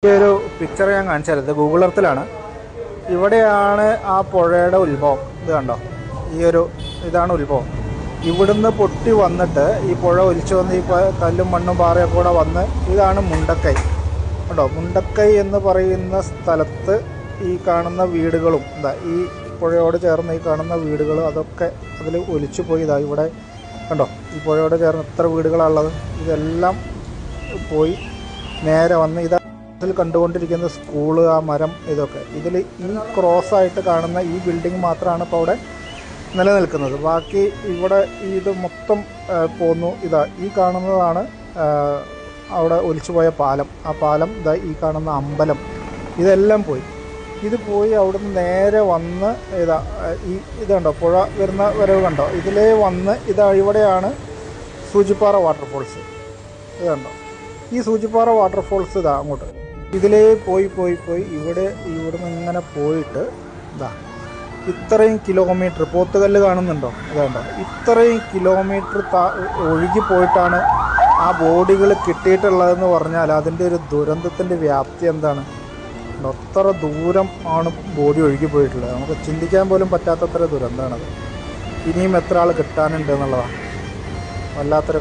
ഈ ഒരു പിക്ചർ ഞാൻ കാണിച്ചാൽ ഇത് ഗൂഗിൾ എർത്തിലാണ്. ഇവിടെയാണ് ആ പുഴയുടെ ഉത്ഭവം. ഇത് കണ്ടോ, ഇതാണ് ഉത്ഭവം. ഇവിടുന്ന് പൊട്ടി വന്നിട്ട് ഈ പുഴ ഒലിച്ചു വന്ന് ഈ കല്ലും മണ്ണും പാറയൊക്കെ കൂടെ വന്ന് ഇതാണ് മുണ്ടക്കൈ. കണ്ടോ, മുണ്ടക്കൈ എന്ന് പറയുന്ന സ്ഥലത്ത് ഈ കാണുന്ന വീടുകളും ഈ പുഴയോട് ചേർന്ന് ഈ കാണുന്ന വീടുകൾ അതൊക്കെ അതിൽ ഒലിച്ചു പോയി. ഇവിടെ കണ്ടോ, ഈ പുഴയോട് ചേർന്ന് എത്ര വീടുകളാണുള്ളത്. ഇതെല്ലാം പോയി നേരെ വന്ന് ഇതിൽ കണ്ടുകൊണ്ടിരിക്കുന്ന സ്കൂള്, ആ മരം, ഇതൊക്കെ ഇതിൽ ഈ ക്രോസായിട്ട് കാണുന്ന ഈ ബിൽഡിംഗ് മാത്രമാണ് ഇപ്പോൾ അവിടെ നിലനിൽക്കുന്നത്. ബാക്കി ഇവിടെ ഇത് മൊത്തം പോന്നു. ഈ കാണുന്നതാണ് അവിടെ ഒലിച്ചു പോയ പാലം. ആ പാലം, ഈ കാണുന്ന അമ്പലം, ഇതെല്ലാം പോയി. ഇത് പോയി അവിടുന്ന് നേരെ വന്ന് ഇത് കണ്ടോ, പുഴ വരുന്ന വരവ് കണ്ടോ, ഇതിലേ വന്ന് ഇവിടെയാണ് സൂചിപ്പാറ വാട്ടർഫോൾസ്. ഇത് കണ്ടോ, ഈ സൂചിപ്പാറ വാട്ടർഫോൾസ് അങ്ങോട്ട് ഇതിലേ പോയി ഇവിടുന്ന് ഇങ്ങനെ പോയിട്ട് ഇത്രയും കിലോമീറ്റർ പോത്തുകല്ല് കാണുന്നുണ്ടോ, അതുകൊണ്ടോ ഇത്രയും കിലോമീറ്റർ ഒഴുകി പോയിട്ടാണ് ആ ബോഡികൾ കിട്ടിയിട്ടുള്ളതെന്ന് പറഞ്ഞാൽ അതിൻ്റെ ഒരു ദുരന്തത്തിൻ്റെ വ്യാപ്തി എന്താണ്. അത്ര ദൂരം ആണ് ബോഡി ഒഴുകി പോയിട്ടുള്ളത്. നമുക്ക് ചിന്തിക്കാൻ പോലും പറ്റാത്തത്ര ദുരന്തമാണത്. ഇനിയും എത്ര ആൾ കിട്ടാനുണ്ട് എന്നുള്ളതാണ് വല്ലാത്തൊരു